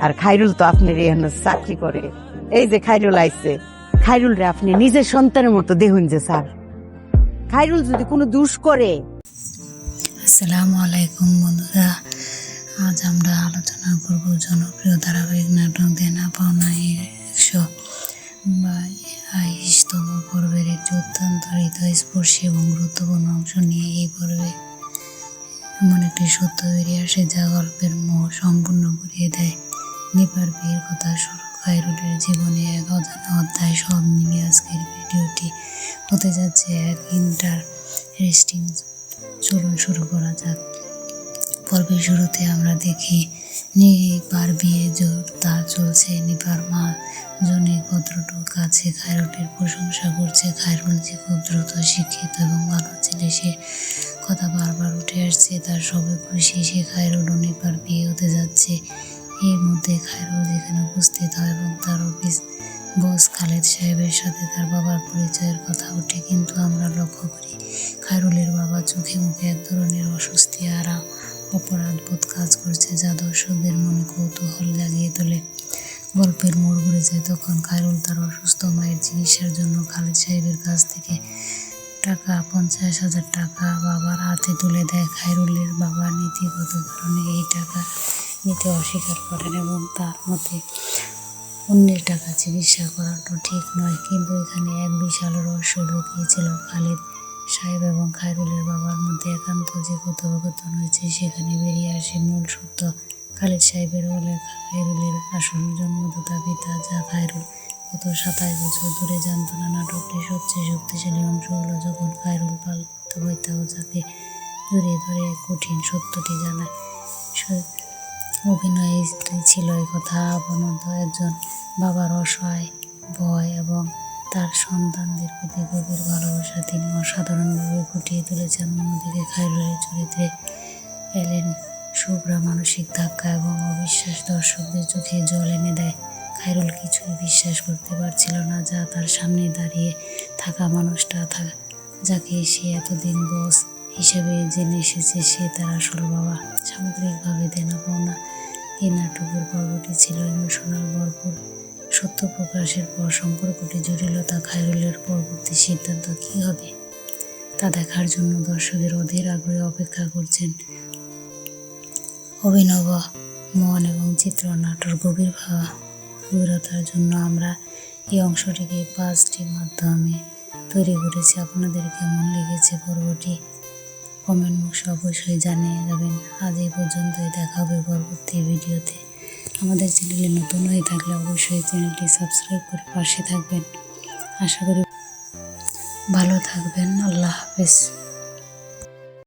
আর খাইরুল তো আপনার এখানে চাকরি করে। এই যে খাইরুল আইছে, খাইরুল রে আপনি নিজের সন্তানের মতো দেখুন যে স্যার। খাইরুল যদি কোনো দোষ করে। আসসালামু আলাইকুম বন্ধুরা, আজ আমরা আলোচনা করব জনপ্রিয় ধারাবাহিক নাটক দেনা পাওনা 122তম পর্বের একটি অত্যন্ত হৃদয়স্পর্শী এবং গুরুত্বপূর্ণ অংশ নিয়ে। এই পর্বে এমন একটি সত্য বেরিয়ে আসে যা গল্পের মোহ সম্পূর্ণ ঘুরিয়ে দেয়। নিপার বিয়ের কথা শুরু, খাইরুলের জীবনে এক অজানা অধ্যায়, সব মিলিয়ে আজকের ভিডিওটি হতে যাচ্ছে এক ইন্টারেস্টিং। চলুন শুরু করা যাক। পর্বের শুরুতে আমরা দেখি নিপার বিয়ে জোরদার চলছে। নিপার মা জনি কতটুকু কাছে খাইরুলের প্রশংসা করছে। খাইরুল যে খুব দ্রুত শিক্ষিত এবং ভালো ছেলে, সে কথা বারবার উঠে আসছে। তার সবাই খুশি, সে খাইরুল ও নিপার বিয়ে হতে যাচ্ছে। এর মধ্যে খাইরুল যেখানে উপস্থিত হয় এবং তার অফিস বস খালেদ সাহেবের সাথে তার বাবার পরিচয়ের কথা ওঠে। কিন্তু আমরা লক্ষ্য করি খাইরুলের বাবা চোখে মুখে এক ধরনের অস্বস্তি আর অপরাধবোধ কাজ করছে, যা দর্শকদের মনে কৌতূহল জাগিয়ে তোলে। গল্পের মোড় ঘুরে যায় তখন খাইরুল তার অসুস্থ মায়ের চিকিৎসার জন্য খালেদ সাহেবের কাছ থেকে 50,000 টাকা বাবার হাতে তুলে দেয়। খাইরুলের বাবা নীতিগত কারণে এই টাকা নিতে অস্বীকার করেন এবং তার মতে অন্যের টাকা চিকিৎসা করানো ঠিক নয়। কিন্তু এখানে এক বিশাল রহস্য লুকিয়েছিল। খালেদ সাহেব এবং খাইরুলের বাবার মধ্যে একান্ত যে কথোপকথন হয়েছে, সেখানে বেরিয়ে আসে মূল সত্য। খালেদ সাহেবের বলে খাইরুলের আসল জন্মদাতা পিতা, যা খাইরুল গত 27 বছর ধরে জানত না। নাটকটির সবচেয়ে শক্তিশালী অংশ হলো যখন খাইরুল পালতে বইতাও যাকে জড়িয়ে ধরে এক কঠিন সত্যটি জানায়। অভিনয়ে ছিল এই কথা অবনত একজন বাবার অসহায় ভয় এবং তার সন্তানদের প্রতি গভীর ভালোবাসা তিনি অসাধারণভাবে ফুটিয়ে তুলেছেন। অন্যদিকে খাইরুলের চরিত্রে এলেন শুভ্রা মানসিক ধাক্কা এবং অবিশ্বাস দর্শকদের চোখে জল এনে দেয়। খাইরুল কিছুই বিশ্বাস করতে পারছিল না, যা তার সামনে দাঁড়িয়ে থাকা মানুষটা যাকে সে এতদিন বস হিসেবে জেনে এসেছে, সে তার আসল বাবা। সামগ্রিকভাবে দেনা পাওনা এই নাটকের পর্বটি ছিল ইমোশনাল ভরপুর। সত্য প্রকাশের পর সম্পর্কটি জটিলতা, খাইরুলের পরবর্তী সিদ্ধান্ত কী হবে তা দেখার জন্য দর্শকের অধীর আগ্রহে অপেক্ষা করছেন। অভিনব মন এবং চিত্রনাট্যের গভীরতার জন্য আমরা এই অংশটিকে 5টি মাধ্যমে তৈরি করেছি। আপনাদের কেমন লেগেছে পর্বটি কমেন্ট বক্সে অবশ্যই জানিয়ে যাবেন। আজ এই পর্যন্তই, দেখা হবে পরবর্তী ভিডিওতে। আমাদের চ্যানেলে নতুন হয়ে থাকলে অবশ্যই চ্যানেলটি সাবস্ক্রাইব করে পাশে থাকবেন। আশা করি ভালো থাকবেন। আল্লাহ হাফেজ।